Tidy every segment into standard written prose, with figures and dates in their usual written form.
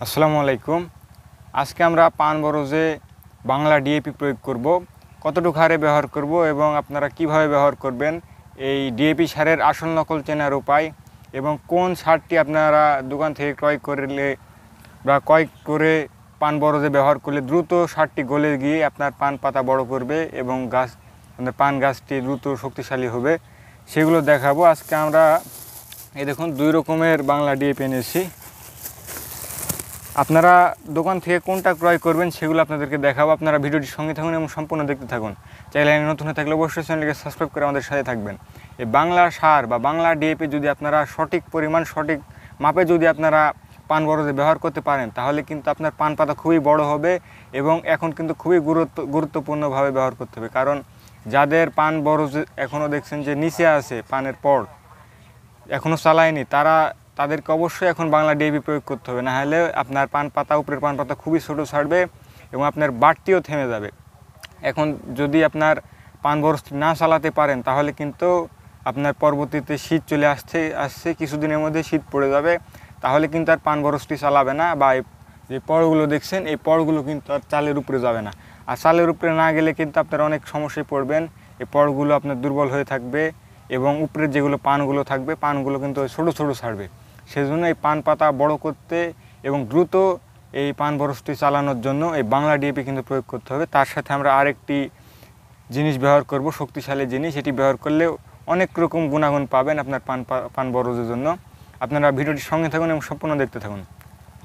আসসালামু আলাইকুম। আজকে আমরা পান বরজে বাংলা ডিএপি প্রয়োগ করব, কতটুকু হারে ব্যবহার করব এবং আপনারা কিভাবে ব্যবহার করবেন, এই ডিএপি সারের আসল নকল চেনার উপায় এবং কোন সারটি আপনারা দোকান থেকে ক্রয় করলে বা ক্রয় করে পান বরজে ব্যবহার করলে দ্রুত সারটি গলে গিয়ে আপনার পান পাতা বড় করবে এবং গাছ আপনার পান গাছটি দ্রুত শক্তিশালী হবে, সেগুলো দেখাবো। আজকে আমরা এই দেখুন 2 রকমের বাংলা ডিএপি এনেছি। আপনারা দোকান থেকে কোনটা ক্রয় করবেন সেগুলো আপনাদেরকে দেখাবো। আপনারা ভিডিওটির সঙ্গে থাকুন এবং সম্পূর্ণ দেখতে থাকুন। চ্যানেলে নতুন হয়ে থাকলে অবশ্যই চ্যানেলকে সাবস্ক্রাইব করে আমাদের সাথে থাকবেন। এই বাংলা সার বা বাংলা ডিএপি যদি আপনারা সঠিক পরিমাণ সঠিক মাপে যদি আপনারা পান বরজে ব্যবহার করতে পারেন তাহলে কিন্তু আপনার পান পাতা খুবই বড় হবে এবং এখন কিন্তু খুবই গুরুত্বপূর্ণভাবে ব্যবহার করতে হবে। কারণ যাদের পান বরজ এখনও দেখছেন যে নিচে আছে, পানের পর এখনও চালায়নি, তাদেরকে অবশ্যই এখন বাংলা ডিএপি প্রয়োগ করতে হবে, না হলে আপনার পান পাতা উপরের পান পাতা খুবই ছোটো ছাড়বে এবং আপনার বাড়তিও থেমে যাবে। এখন যদি আপনার পান বরজটি না চালাতে পারেন তাহলে কিন্তু আপনার পরবর্তীতে শীত চলে আসছে কিছুদিনের মধ্যে শীত পড়ে যাবে, তাহলে কিন্তু আর পান বরজটি চালাবে না বা যে পড়গুলো দেখছেন এই পড়গুলো কিন্তু আর চালের উপরে যাবে না। আর চালের উপরে না গেলে কিন্তু আপনারা অনেক সমস্যায় পড়বেন। এই পড়গুলো আপনার দুর্বল হয়ে থাকবে এবং উপরের যেগুলো পানগুলো থাকবে পানগুলো কিন্তু ছোটো ছোটো ছাড়বে। সেজন্য এই পান পাতা বড় করতে এবং দ্রুত এই পান বরজটি চালানোর জন্য এই বাংলা ডিএপি কিন্তু প্রয়োগ করতে হবে। তার সাথে আমরা আরেকটি জিনিস ব্যবহার করব, শক্তিশালী জিনিস। এটি ব্যবহার করলে অনেক রকম গুণাগুণ পাবেন আপনার পান বরজের জন্য। আপনারা ভিডিওটির সঙ্গে থাকুন এবং সম্পূর্ণ দেখতে থাকুন।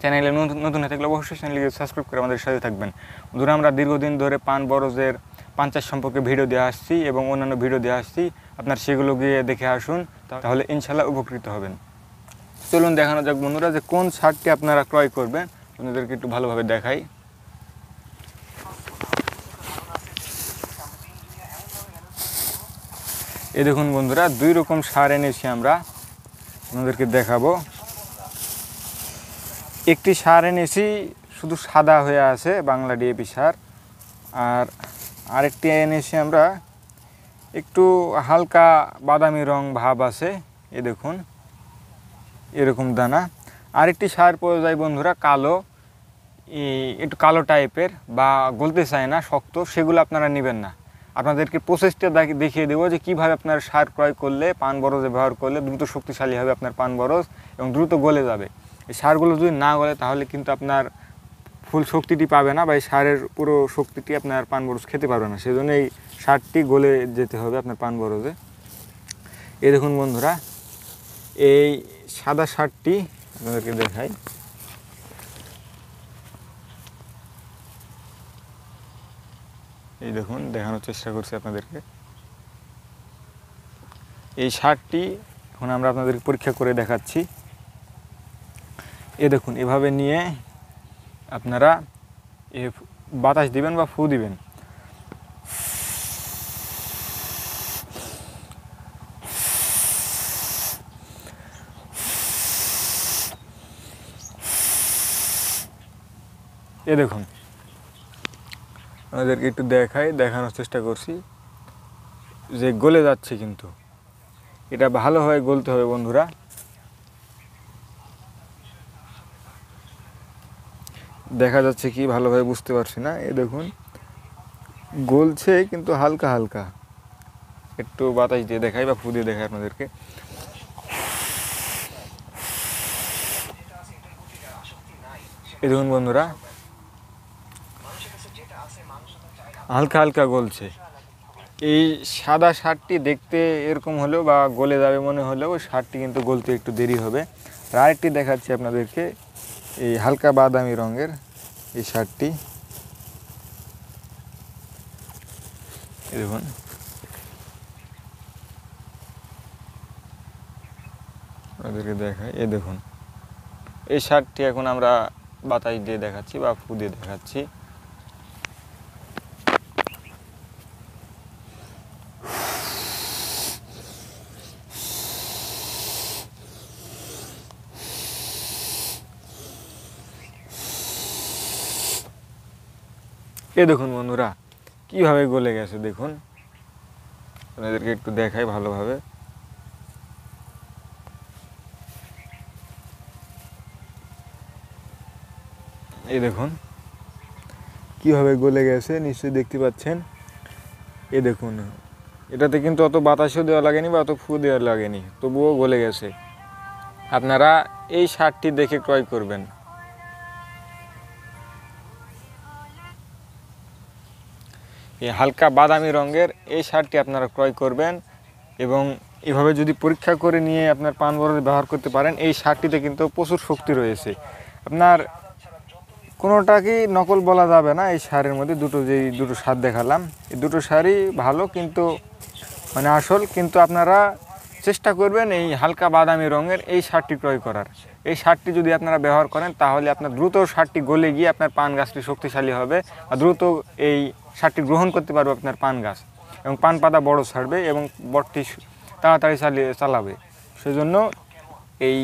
চ্যানেলে নতুন হয়ে থাকলে অবশ্যই চ্যানেলকে সাবস্ক্রাইব করে আমাদের সাথে থাকবেন। বন্ধুরা, আমরা দীর্ঘদিন ধরে পান বরজের পান চাষ সম্পর্কে ভিডিও দিয়ে আসছি এবং অন্যান্য ভিডিও দিয়ে আসছি। আপনার সেগুলো গিয়ে দেখে আসুন, তাহলে ইনশাল্লাহ উপকৃত হবেন। চলুন দেখানো যাক বন্ধুরা যে কোন সারটি আপনারা ক্রয় করবেন। আপনাদেরকে একটু ভালোভাবে দেখাই। এই দেখুন বন্ধুরা, 2 রকম সার এনেছি আমরা, আপনাদেরকে দেখাবো। একটি সার এনেছি শুধু সাদা হয়ে আছে বাংলা ডিএপি সার, আর আরেকটি এনেছি আমরা একটু হালকা বাদামি রং ভাব আছে। এই দেখুন এরকম দানা। আরেকটি সার পাওয়া যায় বন্ধুরা কালো, একটু কালো টাইপের বা গলতে চায় না, শক্ত, সেগুলো আপনারা নেবেন না। আপনাদেরকে প্রসেসটা দেখিয়ে দেবো যে কীভাবে আপনার সার ক্রয় করলে পান বরজে ব্যবহার করলে দ্রুত শক্তিশালী হবে আপনার পান বরজ এবং দ্রুত গলে যাবে। এই সারগুলো যদি না গলে তাহলে কিন্তু আপনার ফুল শক্তিটি পাবে না বা এই সারের পুরো শক্তিটি আপনার পান বরজ খেতে পারবে না। সেজন্য এই সারটি গলে যেতে হবে আপনার পান বরজে। এই দেখুন বন্ধুরা, এই সাদা সারটি আপনাদেরকে দেখাই। এই দেখুন, দেখানোর চেষ্টা করছি আপনাদেরকে। এই সারটি এখন আমরা আপনাদেরকে পরীক্ষা করে দেখাচ্ছি। এ দেখুন, এভাবে নিয়ে আপনারা বাতাস দিবেন বা ফু দিবেন। এ দেখুন, আমাদেরকে একটু দেখানোর চেষ্টা করছি যে গলে যাচ্ছে, কিন্তু এটা ভালোভাবে গলতে হবে বন্ধুরা। দেখা যাচ্ছে কি ভালোভাবে বুঝতে পারছি না। এই দেখুন গলছে কিন্তু হালকা হালকা। একটু বাতাস দিয়ে দেখাই বা ফু দিয়ে দেখাই আপনাদেরকে। এই দেখুন বন্ধুরা, হালকা হালকা গলছে। এই সাদা সারটি দেখতে এরকম হলেও বা গলে যাবে মনে হলেও সারটি কিন্তু গলতে একটু দেরি হবে। আর আরেকটি দেখাচ্ছি আপনাদেরকে, এই হালকা বাদামি রঙের এই সারটি। এই দেখুন, আপনাদেরকে দেখাই। এই দেখুন, এই সারটি এখন আমরা বাতাস দিয়ে দেখাচ্ছি বা ফু দিয়ে দেখাচ্ছি। এ দেখুন বন্ধুরা কিভাবে গলে গেছে, দেখুন আপনাদেরকে একটু দেখাই ভালোভাবে। এই দেখুন কীভাবে গলে গেছে, নিশ্চয়ই দেখতে পাচ্ছেন। এই দেখুন এটাতে কিন্তু অত বাতাসও দেওয়া লাগেনি বা অত ফু দেওয়া লাগেনি, তবুও গলে গেছে। আপনারা এই সারটি দেখে ক্রয় করবেন। এই হালকা বাদামি রঙের এই সারটি আপনারা ক্রয় করবেন এবং এভাবে যদি পরীক্ষা করে নিয়ে আপনার পান বরজে ব্যবহার করতে পারেন, এই সারটিতে কিন্তু প্রচুর শক্তি রয়েছে। আপনার কোনোটাকেই নকল বলা যাবে না। এই সারের মধ্যে দুটো সার দেখালাম, এই দুটো সারই ভালো, কিন্তু মানে আসল। কিন্তু আপনারা চেষ্টা করবেন এই হালকা বাদামি রঙের এই সারটি ক্রয় করার। এই সারটি যদি আপনারা ব্যবহার করেন তাহলে আপনার দ্রুত সারটি গলে গিয়ে আপনার পান গাছটি শক্তিশালী হবে, আর দ্রুত এই সারটি গ্রহণ করতে পারবে আপনার পান গাছ, এবং পান পাতা বড় ছাড়বে এবং বটটি তাড়াতাড়ি চালাবে। সেজন্য এই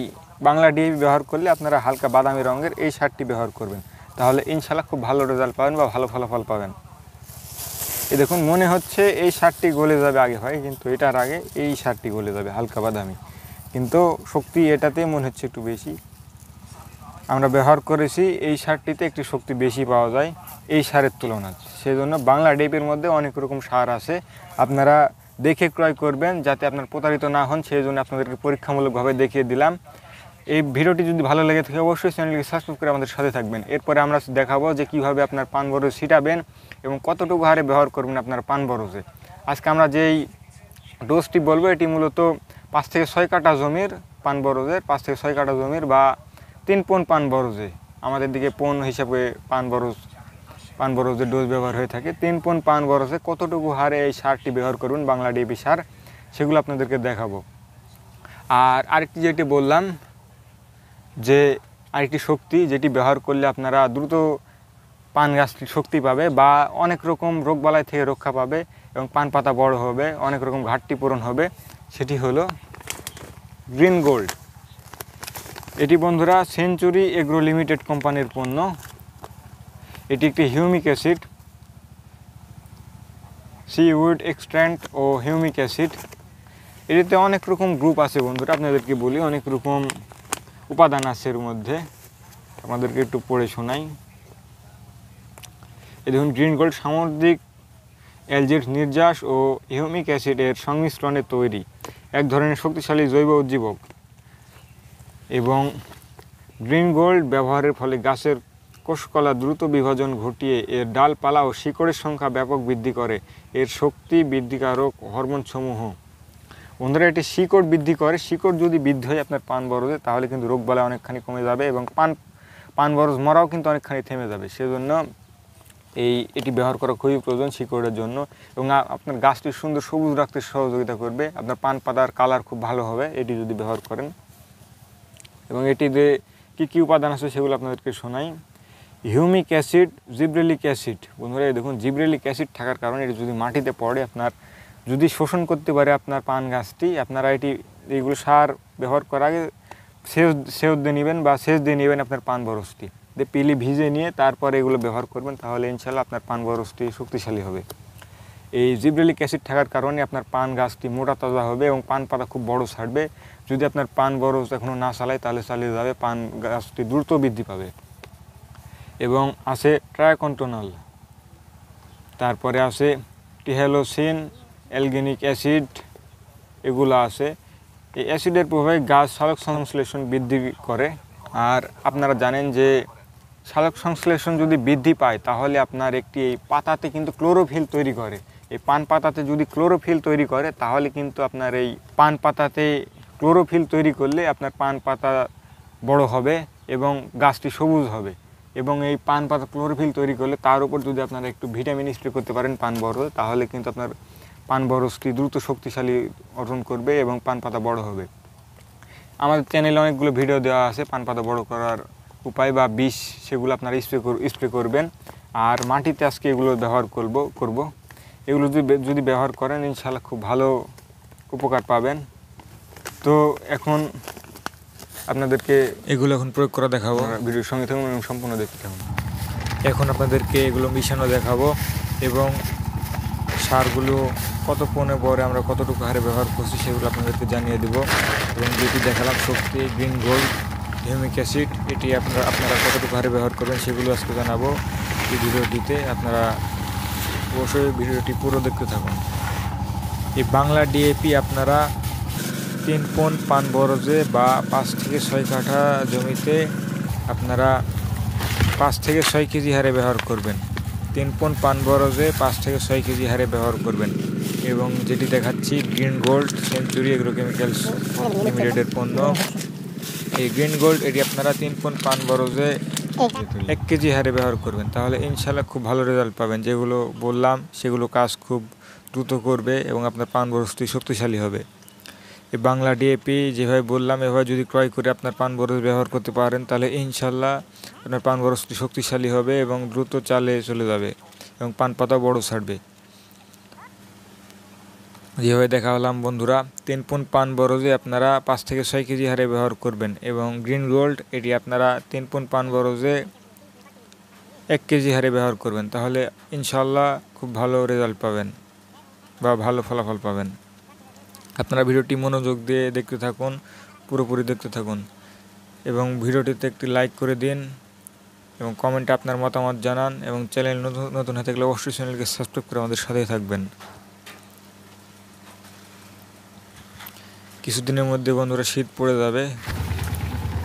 বাংলা ডিএপি ব্যবহার করলে আপনারা হালকা বাদামি রঙের এই সারটি ব্যবহার করবেন, তাহলে ইনশাল্লাহ খুব ভালো রেজাল্ট পাবেন বা ভালো ফলাফল পাবেন। এই দেখুন মনে হচ্ছে এই সারটি গলে যাবে আগে ভাই, কিন্তু এটার আগে এই সারটি গলে যাবে হালকা বাদামি, কিন্তু শক্তি এটাতে মনে হচ্ছে একটু বেশি। আমরা ব্যবহার করেছি এই সারটিতে একটু শক্তি বেশি পাওয়া যায় এই সারের তুলনায়। সেই জন্য বাংলা ডিএপির মধ্যে অনেক রকম সার আছে, আপনারা দেখে ক্রয় করবেন যাতে আপনার প্রতারিত না হন। সেই জন্য আপনাদেরকে পরীক্ষামূলকভাবে দেখিয়ে দিলাম। এই ভিডিওটি যদি ভালো লেগে থাকে অবশ্যই চ্যানেলকে সাবস্ক্রাইব করে আমাদের সাথে থাকবেন। এরপরে আমরা দেখাবো যে কীভাবে আপনার পান বরজ ছিটাবেন এবং কতটুকু হারে ব্যবহার করবেন আপনার পান বরজে। আজকে আমরা যেই ডোজটি বলবো এটি মূলত 5 থেকে 6 কাঠা জমির পান বরজের, 5 থেকে 6 কাঠা জমির বা 3 পণ পান বরজে, আমাদের দিকে পণ হিসাবে পান বরজের ডোজ ব্যবহার হয়ে থাকে। 3 পণ পান বরজে কতটুকু হারে এই সারটি ব্যবহার করবেন বাংলা ডিএপি সার, সেগুলো আপনাদেরকে দেখাবো। আর আরেকটি যেটি বললাম যে আরেকটি শক্তি যেটি ব্যবহার করলে আপনারা দ্রুত পান গাছটি শক্তি পাবে বা অনেক রকম রোগবালাই থেকে রক্ষা পাবে এবং পান পাতা বড় হবে, অনেক রকম ঘাটতি পূরণ হবে, সেটি হলো গ্রিন গোল্ড। এটি বন্ধুরা সেঞ্চুরি এগ্রো লিমিটেড কোম্পানির পণ্য। এটি একটি হিউমিক অ্যাসিড, সিউড এক্সট্র্যাক্ট ও হিউমিক অ্যাসিড। এটিতে অনেক রকম গ্রুপ আছে বন্ধুরা, আপনাদেরকে বলি অনেক রকম উপাদান আছে এর মধ্যে, আমাদেরকে একটু পড়ে শোনাই। এই দেখুন গ্রিন গোল্ড সামুদ্রিক অ্যালজির নির্যাস ও হিউমিক অ্যাসিডের সংমিশ্রণে তৈরি এক ধরনের শক্তিশালী জৈব উজ্জীবক, এবং গ্রিন গোল্ড ব্যবহারের ফলে গাছের কোষকলা দ্রুত বিভাজন ঘটিয়ে এর ডালপালা ও শিকড়ের সংখ্যা ব্যাপক বৃদ্ধি করে। এর শক্তি বৃদ্ধিকারক হরমোনসমূহ বন্ধুরা এটি শিকড় বৃদ্ধি করে। শিকড় যদি বৃদ্ধি হয় আপনার পান বরজে তাহলে কিন্তু রোগবালাই অনেকখানি কমে যাবে এবং পান বরজ মরাও কিন্তু অনেকখানি থেমে যাবে। সেজন্য এটি ব্যবহার করা খুবই প্রয়োজন শিকড়ের জন্য, এবং আপনার গাছটি সুন্দর সবুজ রাখতে সহযোগিতা করবে। আপনার পান পাতার কালার খুব ভালো হবে এটি যদি ব্যবহার করেন। এবং এটিতে কী কী উপাদান আছে সেগুলো আপনাদেরকে শোনাই। Humic acid, gibberellic acid. বন্ধুরা দেখুন জিব্রেলিক অ্যাসিড থাকার কারণে এটি যদি মাটিতে পড়ে আপনার যদি শোষণ করতে পারে আপনার পান গাছটি, আপনারা এইগুলো সার ব্যবহার করার আগে সেচ দিয়ে নেবেন বা সেচ দিয়ে নেবেন আপনার পান বরজটি দিয়ে পিলি ভিজে নিয়ে তারপরে এগুলো ব্যবহার করবেন, তাহলে ইনশাল্লাহ আপনার পান বরজটি শক্তিশালী হবে। এই জিব্রেলিক অ্যাসিড থাকার কারণে আপনার পান গাছটি মোটা তাজা হবে এবং পান পাতা খুব বড় ছাড়বে। যদি আপনার পান বরজ এখনও না চালায় তাহলে চালিয়ে যাবে, পান গাছটি দ্রুত বৃদ্ধি পাবে। এবং আছে ট্রাইকন্টোনল, তারপরে আছে টিহেলোসিন, অ্যালগিনিক অ্যাসিড, এগুলো আছে। এই অ্যাসিডের প্রভাবে গাছ সালোক সংশ্লেষণ বৃদ্ধি করে। আর আপনারা জানেন যে সালোক সংশ্লেষণ যদি বৃদ্ধি পায় তাহলে আপনার একটি এই পাতাতে কিন্তু ক্লোরোফিল তৈরি করে। এই পান পাতাতে যদি ক্লোরোফিল তৈরি করে তাহলে কিন্তু আপনার এই পান পাতাতে ক্লোরোফিল তৈরি করলে আপনার পান পাতা বড় হবে এবং গাছটি সবুজ হবে। এবং এই পান পাতা ক্লোরোফিল তৈরি করলে তার উপর যদি আপনারা একটু ভিটামিন স্প্রে করতে পারেন পান বরজ, তাহলে কিন্তু আপনার পান বরজটি দ্রুত শক্তিশালী অর্জন করবে এবং পান পাতা বড় হবে। আমাদের চ্যানেলে অনেকগুলো ভিডিও দেওয়া আছে পান পাতা বড় করার উপায় বা বিষ, সেগুলো আপনারা স্প্রে করবেন। আর মাটিতে আজকে এগুলো ব্যবহার করব। এগুলো যদি ব্যবহার করেন ইনশাআল্লাহ খুব ভালো উপকার পাবেন। তো এখন আপনাদেরকে এগুলো প্রয়োগ করা দেখাবো, ভিডিওর সঙ্গে থাকুন এবং সম্পূর্ণ দেখতে থাকুন। এখন আপনাদেরকে এগুলো মিশানো দেখাবো এবং সারগুলো কত পণে পরে আমরা কতটুকু হারে ব্যবহার করছি সেগুলো আপনাদেরকে জানিয়ে দেবো। এবং যেটি দেখালাম শক্তি গ্রিন গোল্ড, হিউমিক অ্যাসিড, এটি আপনারা কতটুকু হারে ব্যবহার করবেন সেগুলো আজকে জানাবো এই ভিডিওটিতে। আপনারা অবশ্যই ভিডিওটি পুরো দেখতে থাকুন। এই বাংলা ডিএপি আপনারা 3 পন পান বরজে বা 5 থেকে 6 কাঠা জমিতে আপনারা 5 থেকে 6 কেজি হারে ব্যবহার করবেন। 3 পন পান বরজে 5 থেকে 6 কেজি হারে ব্যবহার করবেন। এবং যেটি দেখাচ্ছি গ্রিন গোল্ড সেঞ্চুরি এগ্রোকেমিক্যালস লিমিটেডের পণ্য। এই গ্রিন গোল্ড এটি আপনারা 3 পন পান বরজে 1 কেজি হারে ব্যবহার করবেন, তাহলে ইনশাল্লাহ খুব ভালো রেজাল্ট পাবেন। যেগুলো বললাম সেগুলো কাজ খুব দ্রুত করবে এবং আপনার পান বরজটি শক্তিশালী হবে। এই বাংলা ডিএপি যেভাবে বললাম এভাবে যদি ক্রয় করে আপনার পান বরজ ব্যবহার করতে পারেন তাহলে ইনশাল্লাহ আপনার পান বরজটি শক্তিশালী হবে এবং দ্রুত চালে চলে যাবে এবং পান পাতা বড় ছাড়বে। যেভাবে দেখা হলাম বন্ধুরা, 3 পন পান বরজে আপনারা 5 থেকে 6 কেজি হারে ব্যবহার করবেন এবং গ্রিন গোল্ড এটি আপনারা 3 পন পান বরজে 1 কেজি হারে ব্যবহার করবেন, তাহলে ইনশাল্লাহ খুব ভালো রেজাল্ট পাবেন বা ভালো ফলাফল পাবেন। আপনারা ভিডিওটি মনোযোগ দিয়ে দেখতে থাকুন, পুরোপুরি দেখতে থাকুন এবং ভিডিওটিতে একটি লাইক করে দিন এবং কমেন্টে আপনার মতামত জানান এবং চ্যানেল নতুন হয়ে থাকলে অবশ্যই চ্যানেলকে সাবস্ক্রাইব করে আমাদের সাথেই থাকবেন। কিছুদিনের মধ্যে বন্ধুরা শীত পড়ে যাবে,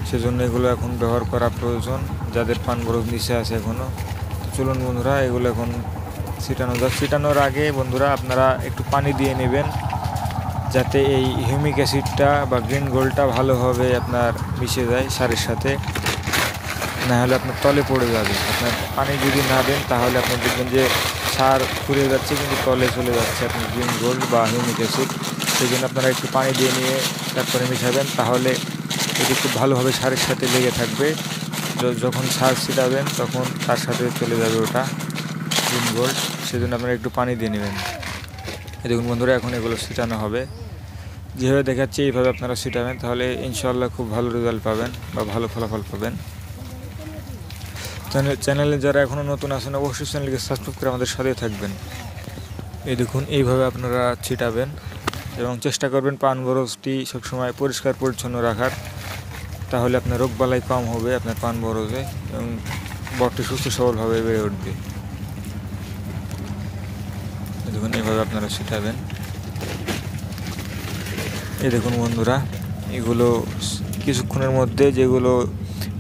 সেজন্য এগুলো এখন ব্যবহার করা প্রয়োজন যাদের পান বরজ নিচে আছে এখনও। তো চলুন বন্ধুরা এগুলো এখন ছিটানো যাক। ছিটানোর আগে বন্ধুরা আপনারা একটু পানি দিয়ে নেবেন যাতে এই হিউমিক অ্যাসিডটা বা গ্রিন গোল্ডটা ভালোভাবে আপনার মিশে যায় সারের সাথে, না হলে আপনার তলে পড়ে যাবে। আপনার পানি যদি না দেন তাহলে আপনি দেখবেন যে সার ফুরিয়ে যাচ্ছে কিন্তু তলে চলে যাচ্ছে আপনার গ্রিন গোল্ড বা হিউমিক অ্যাসিড। সেই জন্য আপনারা একটু পানি দিয়ে নিয়ে তারপরে মিশাবেন, তাহলে এটি খুব ভালোভাবে সারের সাথে লেগে থাকবে। যখন সার ছিটাবেন তখন তার সাথে চলে যাবে ওটা গ্রিন গোল্ড। সেজন্য আপনারা একটু পানি দিয়ে নেবেন। দেখুন বন্ধুরা এখন এগুলো ছিটানো হবে, যেভাবে দেখাচ্ছি এইভাবে আপনারা ছিটাবেন, তাহলে ইনশাল্লাহ খুব ভালো রেজাল্ট পাবেন বা ভালো ফলাফল পাবেন। চ্যানেলে যারা এখনও নতুন আছেন অবশ্যই চ্যানেলকে সাবস্ক্রাইব করে আমাদের সাথে থাকবেন। এই দেখুন এইভাবে আপনারা ছিটাবেন এবং চেষ্টা করবেন পান বরজটি সবসময় পরিষ্কার পরিচ্ছন্ন রাখার, তাহলে আপনার রোগবালাই কম হবে আপনার পান বরজে এবং বরটি সুস্থ সবলভাবে বেড়ে উঠবে। দেখুন এইভাবে আপনারা ছিটাবেন। এই দেখুন বন্ধুরা এগুলো কিছুক্ষণের মধ্যে যেগুলো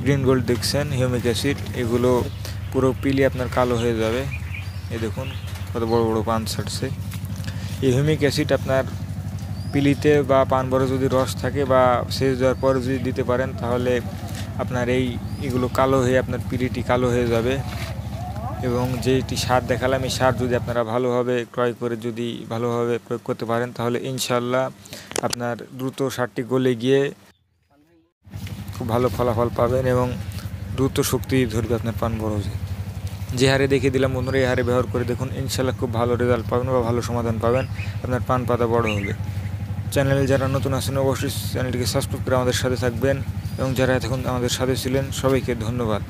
গ্রিন গোল্ড দেখছেন হিউমিক অ্যাসিড এগুলো পুরো পিলি আপনার কালো হয়ে যাবে। এই দেখুন কত বড় বড় পান ছাড়ছে। এই হিউমিক অ্যাসিড আপনার পিলিতে বা পান বরজে যদি রস থাকে বা সেচ দেওয়ার পর যদি দিতে পারেন তাহলে আপনার এগুলো কালো হয়ে আপনার পিলিটি কালো হয়ে যাবে। এবং যেটি সার দেখালাম এই সার যদি আপনারা ভালোভাবে ক্রয় করে যদি ভালোভাবে প্রয়োগ করতে পারেন তাহলে ইনশাল্লাহ আপনার দ্রুত সারটি গলে গিয়ে খুব ভালো ফলাফল পাবেন এবং দ্রুত শক্তি ধরবে আপনার পান বরজে। যে হারে দেখিয়ে দিলাম বন্ধুরা এই হারে ব্যবহার করে দেখুন, ইনশাল্লাহ খুব ভালো রেজাল্ট পাবেন বা ভালো সমাধান পাবেন, আপনার পান পাতা বড় হবে। চ্যানেলে যারা নতুন আছেন অবশ্যই চ্যানেলটিকে সাবস্ক্রাইব করে আমাদের সাথে থাকবেন এবং যারা এতক্ষণ আমাদের সাথে ছিলেন সবাইকে ধন্যবাদ।